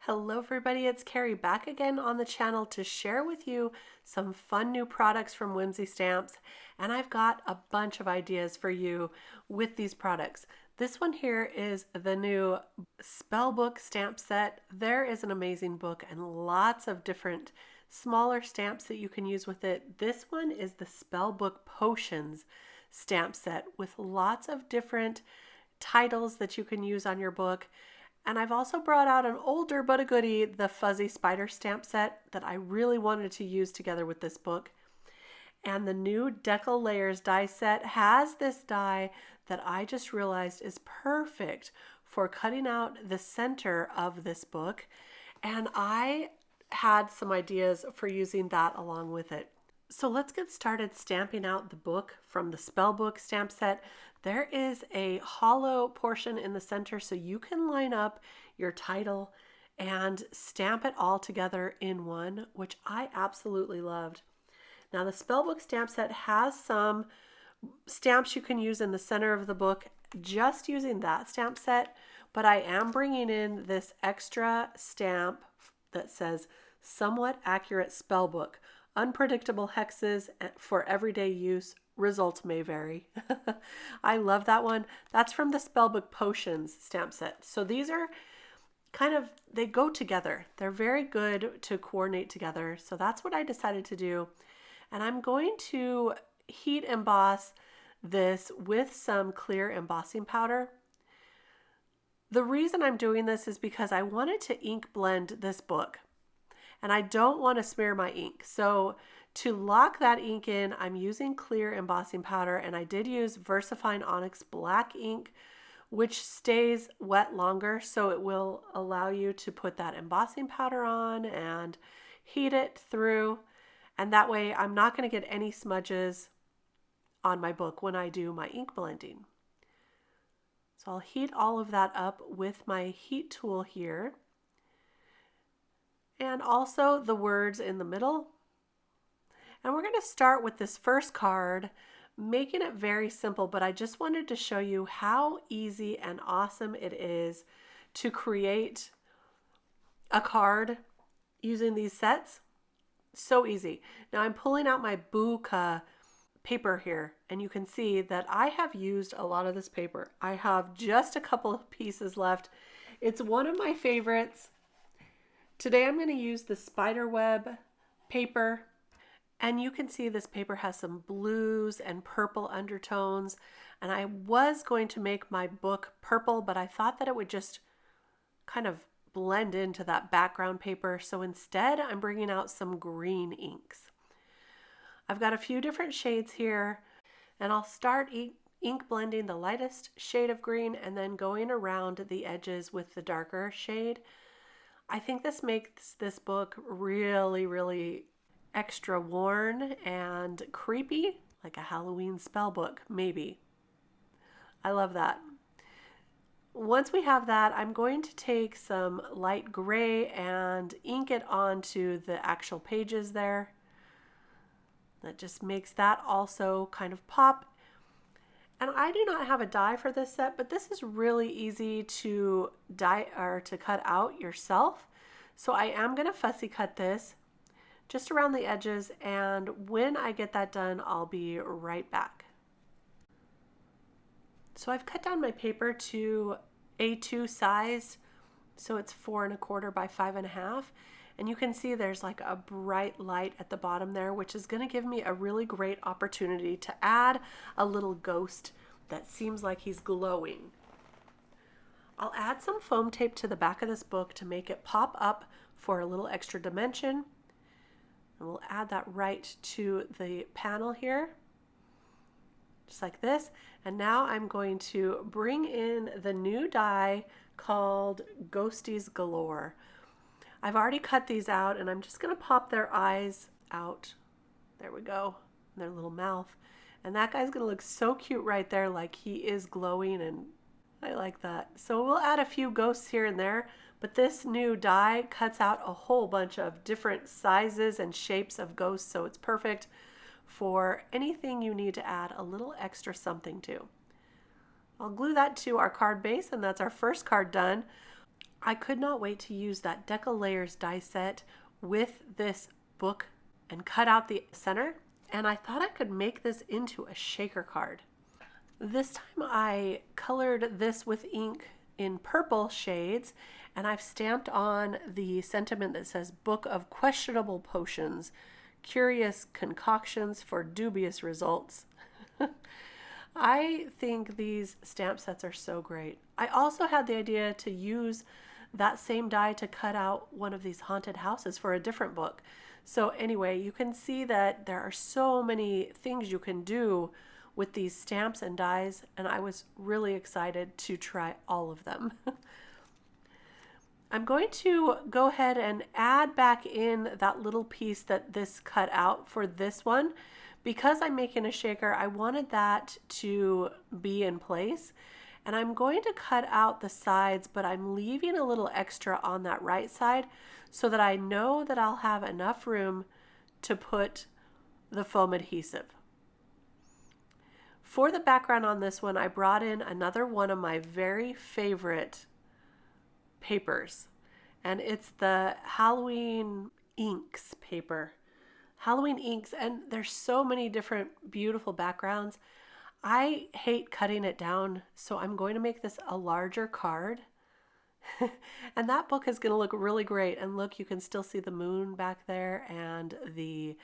Hello everybody, it's Kari back again on the channel to share with you some fun new products from Whimsy Stamps, and I've got a bunch of ideas for you with these products. This one here is the new spell book stamp set. There is an amazing book and lots of different smaller stamps that you can use with it. This one is the spell book potions stamp set with lots of different titles that you can use on your book. And I've also brought out an older but a goodie, the fuzzy spider stamp set that I really wanted to use together with this book. And the new Deckle Layers Die set has this die that I just realized is perfect for cutting out the center of this book. And I had some ideas for using that along with it. So let's get started stamping out the book from the spell book stamp set. There is a hollow portion in the center so you can line up your title and stamp it all together in one, which I absolutely loved. Now the spell book stamp set has some stamps you can use in the center of the book just using that stamp set, but I am bringing in this extra stamp that says somewhat accurate spell book. Unpredictable hexes for everyday use. Results may vary. I love that one. That's from the Spellbook Potions stamp set. So these are they go together. They're very good to coordinate together. So that's what I decided to do. And I'm going to heat emboss this with some clear embossing powder. The reason I'm doing this is because I wanted to ink blend this book. And I don't want to smear my ink. So to lock that ink in, I'm using clear embossing powder, and I did use VersaFine Onyx black ink, which stays wet longer, so it will allow you to put that embossing powder on and heat it through. And that way I'm not going to get any smudges on my book when I do my ink blending. So I'll heat all of that up with my heat tool here. And also the words in the middle. And we're going to start with this first card, making it very simple, but I just wanted to show you how easy and awesome it is to create a card using these sets. So easy. Now I'm pulling out my BOOkeh paper here, and you can see that I have used a lot of this paper. I have just a couple of pieces left. It's one of my favorites. Today I'm going to use the spiderweb paper, and you can see this paper has some blues and purple undertones, and I was going to make my book purple, but I thought that it would just kind of blend into that background paper, so instead I'm bringing out some green inks. I've got a few different shades here, and I'll start ink blending the lightest shade of green and then going around the edges with the darker shade. I think this makes this book really, really extra worn and creepy, like a Halloween spell book, maybe. I love that. Once we have that, I'm going to take some light gray and ink it onto the actual pages there. That just makes that also kind of pop. And I do not have a die for this set, but this is really easy to die or to cut out yourself. So I am going to fussy cut this just around the edges, and when I get that done, I'll be right back. So I've cut down my paper to A2 size, so it's 4 1/4 by 5 1/2. And you can see there's like a bright light at the bottom there, which is going to give me a really great opportunity to add a little ghost that seems like he's glowing. I'll add some foam tape to the back of this book to make it pop up for a little extra dimension. And we'll add that right to the panel here, just like this. And now I'm going to bring in the new die called Ghosties Galore. I've already cut these out, and I'm just going to pop their eyes out. There we go. Their little mouth. And that guy's going to look so cute right there, like he is glowing, and I like that. So we'll add a few ghosts here and there, but this new die cuts out a whole bunch of different sizes and shapes of ghosts, so it's perfect for anything you need to add a little extra something to. I'll glue that to our card base, and that's our first card done. I could not wait to use that Deckle Layers die set with this book and cut out the center. And I thought I could make this into a shaker card. This time I colored this with ink in purple shades, and I've stamped on the sentiment that says Book of Questionable Potions, Curious Concoctions for Dubious Results. I think these stamp sets are so great. I also had the idea to use that same die to cut out one of these haunted houses for a different book. So anyway, you can see that there are so many things you can do with these stamps and dies, and I was really excited to try all of them. I'm going to go ahead and add back in that little piece that this cut out for this one. Because I'm making a shaker, I wanted that to be in place. And I'm going to cut out the sides, but I'm leaving a little extra on that right side so that I know that I'll have enough room to put the foam adhesive. For the background on this one, I brought in another one of my very favorite papers, and it's the Halloween inks paper. Halloween inks, and there's so many different beautiful backgrounds. I hate cutting it down, so I'm going to make this a larger card. And that book is going to look really great. And look, you can still see the moon back there and the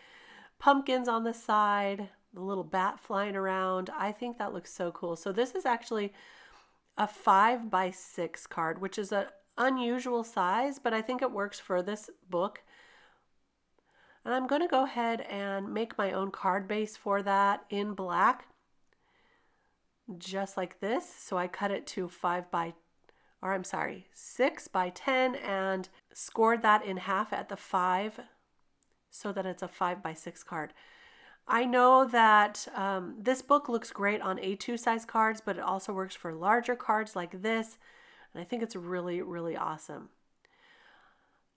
pumpkins on the side, the little bat flying around. I think that looks so cool. So this is actually a 5x6 card, which is an unusual size, but I think it works for this book. And I'm going to go ahead and make my own card base for that in black, just like this. So I cut it to 6x10 and scored that in half at the 5 so that it's a 5x6 card. I know that this book looks great on A2 size cards, but it also works for larger cards like this. And I think it's really, really awesome.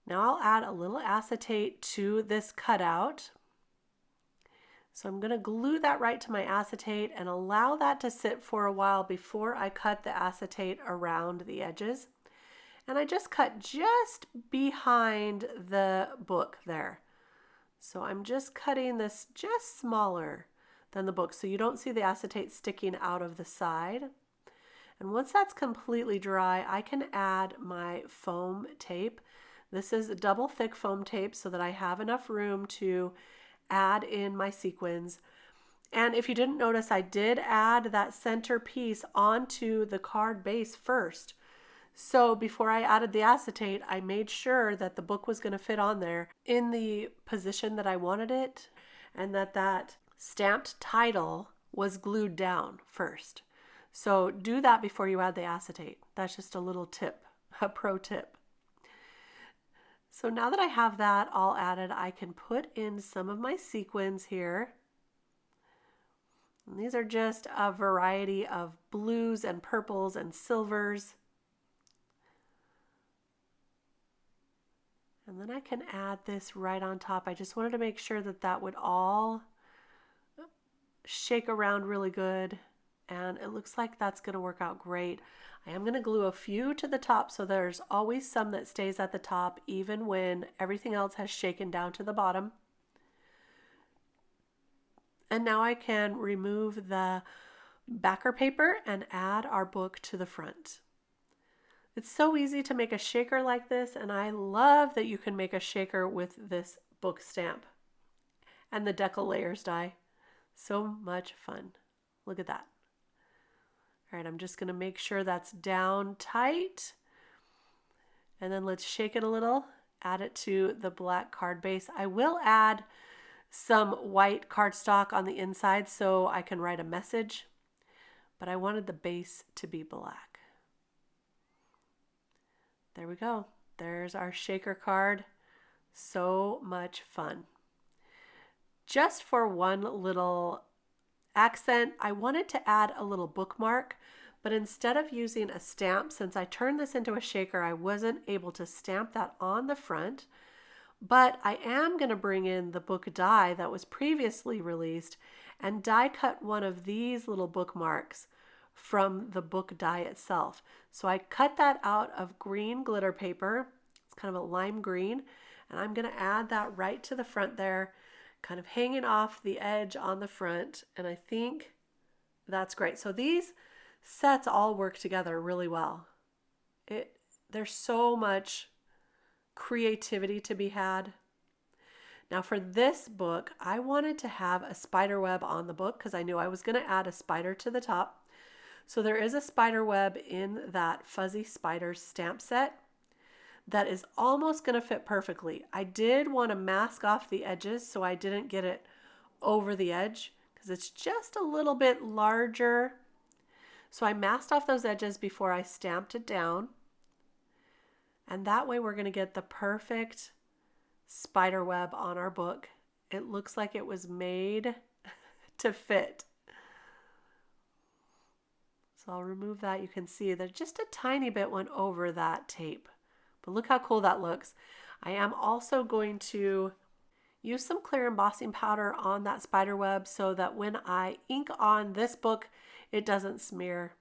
Now I'll add a little acetate to this cutout. So I'm going to glue that right to my acetate and allow that to sit for a while before I cut the acetate around the edges. And I just cut just behind the book there. So I'm just cutting this just smaller than the book so you don't see the acetate sticking out of the side. And once that's completely dry, I can add my foam tape. This is a double thick foam tape so that I have enough room to add in my sequins. And if you didn't notice, I did add that center piece onto the card base first. So before I added the acetate, I made sure that the book was going to fit on there in the position that I wanted it, and that stamped title was glued down first. So do that before you add the acetate. That's just a little tip, a pro tip. So now that I have that all added, I can put in some of my sequins here. And these are just a variety of blues and purples and silvers. And then I can add this right on top. I just wanted to make sure that that would all shake around really good. And it looks like that's going to work out great. I am going to glue a few to the top so there's always some that stays at the top even when everything else has shaken down to the bottom. And now I can remove the backer paper and add our book to the front. It's so easy to make a shaker like this, and I love that you can make a shaker with this book stamp and the Deckle Layers die. So much fun. Look at that. All right, I'm just going to make sure that's down tight. And then let's shake it a little, add it to the black card base. I will add some white cardstock on the inside so I can write a message, but I wanted the base to be black. There we go. There's our shaker card. So much fun. Just for one little accent, I wanted to add a little bookmark, but instead of using a stamp, since I turned this into a shaker, I wasn't able to stamp that on the front. But I am going to bring in the book die that was previously released and die cut one of these little bookmarks from the book die itself. So I cut that out of green glitter paper. It's kind of a lime green, and I'm going to add that right to the front there, kind of hanging off the edge on the front, and I think that's great. So these sets all work together really well. There's so much creativity to be had. Now for this book, I wanted to have a spider web on the book because I knew I was going to add a spider to the top. So there is a spider web in that Fuzzy Spiders stamp set that is almost going to fit perfectly. I did want to mask off the edges so I didn't get it over the edge because it's just a little bit larger. So I masked off those edges before I stamped it down. And that way we're going to get the perfect spider web on our book. It looks like it was made to fit. So I'll remove that. You can see that just a tiny bit went over that tape. But look how cool that looks. I am also going to use some clear embossing powder on that spider web so that when I ink on this book, it doesn't smear.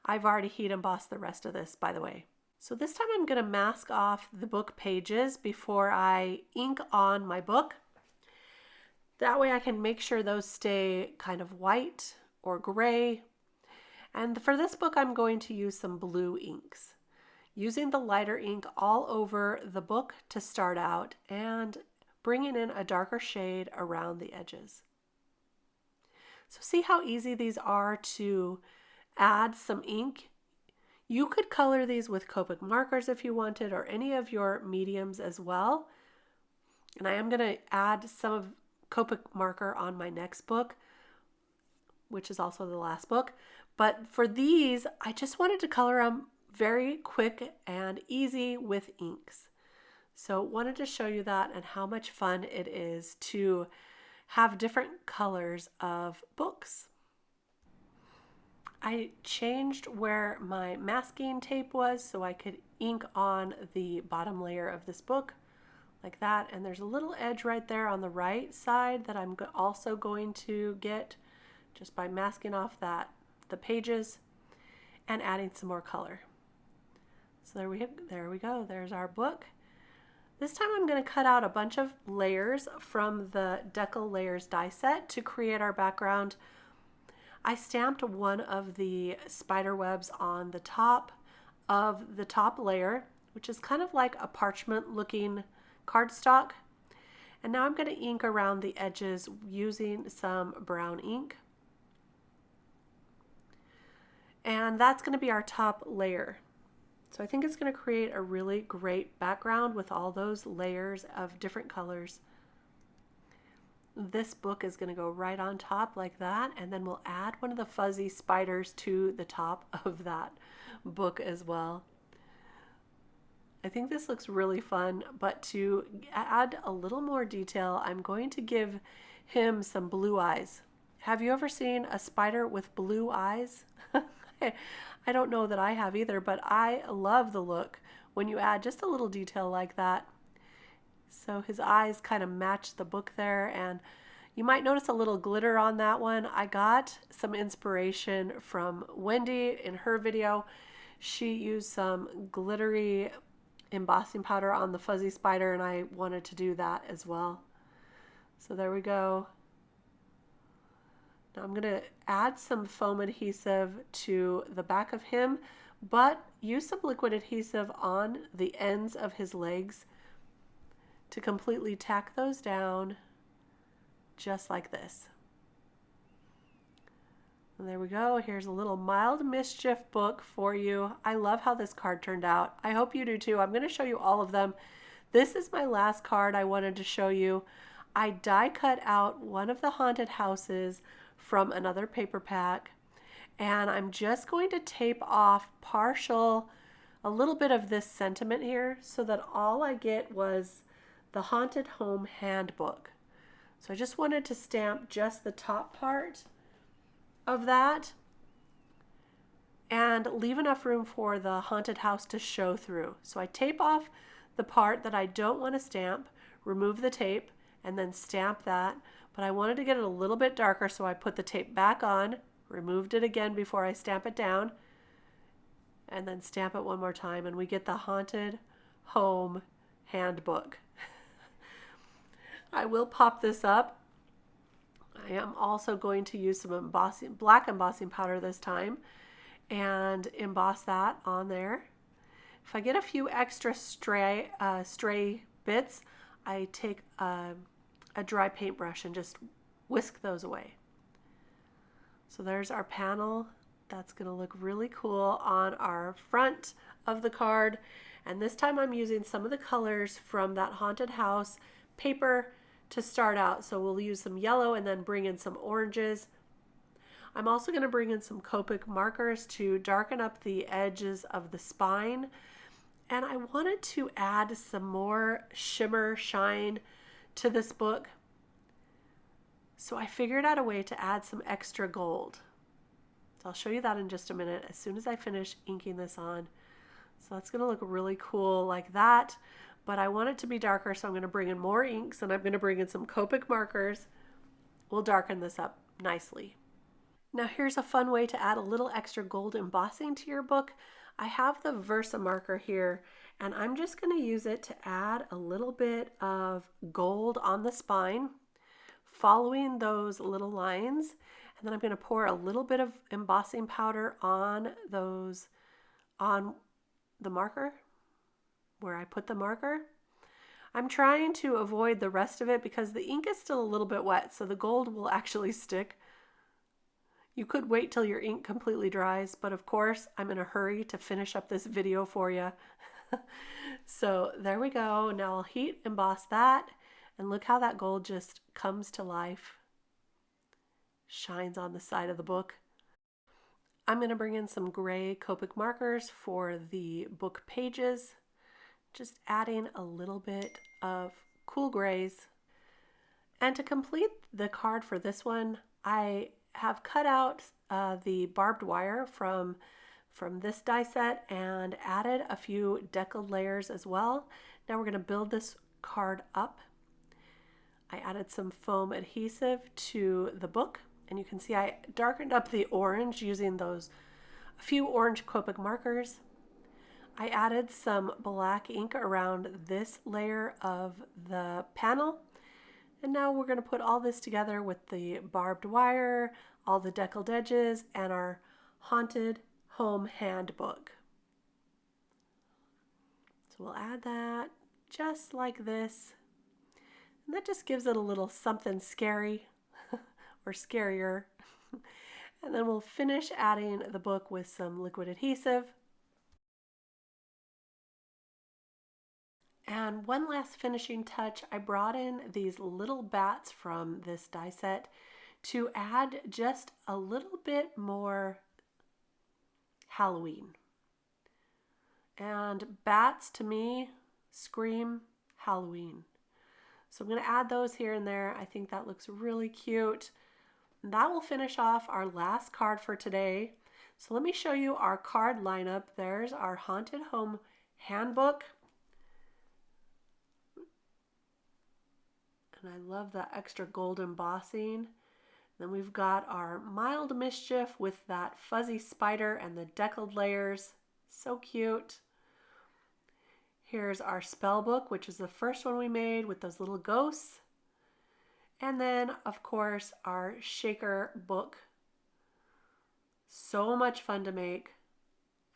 I've already heat embossed the rest of this, by the way. So this time I'm going to mask off the book pages before I ink on my book. That way I can make sure those stay kind of white or gray. And for this book, I'm going to use some blue inks, using the lighter ink all over the book to start out and bringing in a darker shade around the edges. So see how easy these are to add some ink. You could color these with Copic markers if you wanted, or any of your mediums as well. And I am going to add some of Copic marker on my next book, which is also the last book. But for these, I just wanted to color them very quick and easy with inks. So wanted to show you that and how much fun it is to have different colors of books. I changed where my masking tape was so I could ink on the bottom layer of this book like that. And there's a little edge right there on the right side that I'm also going to get just by masking off the pages and adding some more color. So there we go. There's our book. This time I'm going to cut out a bunch of layers from the Deckle Layers Die set to create our background. I stamped one of the spider webs on the top of the top layer, which is kind of like a parchment looking cardstock. And now I'm going to ink around the edges using some brown ink. And that's going to be our top layer. So I think it's going to create a really great background with all those layers of different colors. This book is going to go right on top like that, and then we'll add one of the fuzzy spiders to the top of that book as well. I think this looks really fun, but to add a little more detail, I'm going to give him some blue eyes. Have you ever seen a spider with blue eyes? I don't know that I have either, but I love the look when you add just a little detail like that. So his eyes kind of match the book there, and you might notice a little glitter on that one. I got some inspiration from Wendy in her video. She used some glittery embossing powder on the fuzzy spider, and I wanted to do that as well. So there we go. Now I'm going to add some foam adhesive to the back of him, but use some liquid adhesive on the ends of his legs to completely tack those down just like this. And there we go. Here's a little Mild Mischief book for you. I love how this card turned out. I hope you do too. I'm going to show you all of them. This is my last card I wanted to show you. I die cut out one of the haunted houses from another paper pack, and I'm just going to tape off a little bit of this sentiment here so that all I get was the Haunted Home Handbook. So I just wanted to stamp just the top part of that and leave enough room for the haunted house to show through. So I tape off the part that I don't want to stamp, remove the tape, and then stamp that. But I wanted to get it a little bit darker, so I put the tape back on, removed it again before I stamp it down, and then stamp it one more time, and we get the Haunted Home Handbook. I will pop this up. I am also going to use some black embossing powder this time and emboss that on there. If I get a few extra stray bits, I take a dry paintbrush and just whisk those away. So there's our panel. That's going to look really cool on our front of the card. And this time I'm using some of the colors from that haunted house paper to start out. So we'll use some yellow and then bring in some oranges. I'm also going to bring in some Copic markers to darken up the edges of the spine. And I wanted to add some more shimmer shine to this book. So I figured out a way to add some extra gold. So I'll show you that in just a minute as soon as I finish inking this on. So that's going to look really cool like that. But I want it to be darker, so I'm going to bring in more inks and I'm going to bring in some Copic markers. We'll darken this up nicely. Now here's a fun way to add a little extra gold embossing to your book. I have the Versa marker here, and I'm just going to use it to add a little bit of gold on the spine, following those little lines. And then I'm going to pour a little bit of embossing powder on the marker, where I put the marker. I'm trying to avoid the rest of it because the ink is still a little bit wet, so the gold will actually stick. You could wait till your ink completely dries, but of course I'm in a hurry to finish up this video for you. So there we go. Now I'll heat emboss that, and look how that gold just comes to life. Shines on the side of the book. I'm going to bring in some gray Copic markers for the book pages, just adding a little bit of cool grays. And to complete the card for this one, I have cut out the barbed wire from this die set and added a few Deckle layers as well. Now we're going to build this card up. I added some foam adhesive to the book, and you can see I darkened up the orange using a few orange Copic markers. I added some black ink around this layer of the panel. And now we're going to put all this together with the barbed wire, all the deckled edges, and our Haunted Home Handbook. So we'll add that just like this. And that just gives it a little something scary or scarier. And then we'll finish adding the book with some liquid adhesive. And one last finishing touch, I brought in these little bats from this die set to add just a little bit more Halloween. And bats to me scream Halloween. So I'm going to add those here and there. I think that looks really cute. And that will finish off our last card for today. So let me show you our card lineup. There's our Haunted Home Handbook. And I love that extra gold embossing. Then we've got our Mild Mischief with that fuzzy spider and the deckled layers. So cute. Here's our spell book, which is the first one we made with those little ghosts. And then, of course, our shaker book. So much fun to make.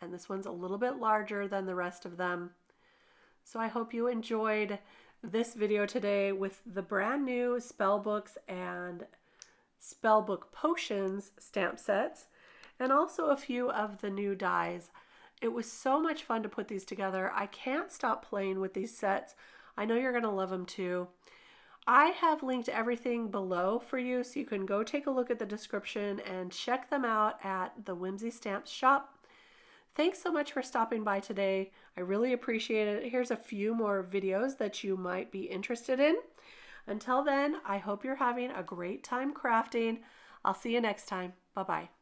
And this one's a little bit larger than the rest of them. So I hope you enjoyed this video today with the brand new spell books and spellbook potions stamp sets, and also a few of the new dies. It was so much fun to put these together. I can't stop playing with these sets. I know you're going to love them too. I have linked everything below for you, so you can go take a look at the description and check them out at the Whimsy Stamps shop. Thanks so much for stopping by today. I really appreciate it. Here's a few more videos that you might be interested in. Until then, I hope you're having a great time crafting. I'll see you next time. Bye-bye.